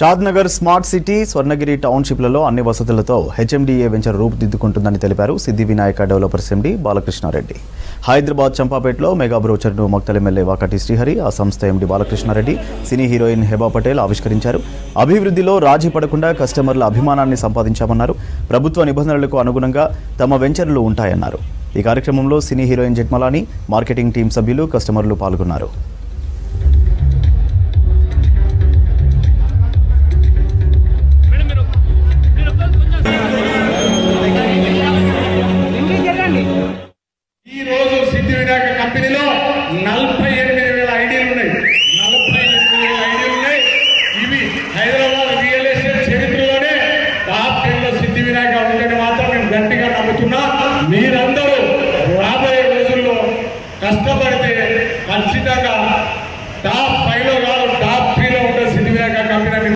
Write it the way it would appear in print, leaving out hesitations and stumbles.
Shadnagar smart city Swarnagiri టౌన్షిప్లలో అన్ని వసతులతో హెచ్ఎండిఏ వెంచర్ రూపుదిద్దుకుంటుందని తెలిపారు సిద్ధి వినాయక డెవలపర్స్ ఎండీ బాలకృష్ణారెడ్డి. హైదరాబాద్ చంపాపేటలో మెగా బ్రోచర్ను మక్తల్ ఎమ్మెల్యే వాకటి శ్రీహరి, ఆ సంస్థ MD Balakrishna Reddy, cine heroine Heba Patel ఆవిష్కరించారు. అభివృద్ధిలో రాజీ పడకుండా కస్టమర్ల అభిమానాన్ని సంపాదించామన్నారు. ప్రభుత్వ నిబంధనలకు అనుగుణంగా తమ వెంచర్లు ఉంటాయన్నారు. ఈ కార్యక్రమంలో సినీ హీరోయిన్ జెట్మలాని, మార్కెటింగ్ టీం సభ్యులు, కస్టమర్లు పాల్గొన్నారు. ఈ రోజు సిద్ధి వినాయక కంపెనీలో 48,000 ఐడీలు ఉన్నాయి. 48,000 ఐడీలు ఉన్నాయి. ఇవి హైదరాబాద్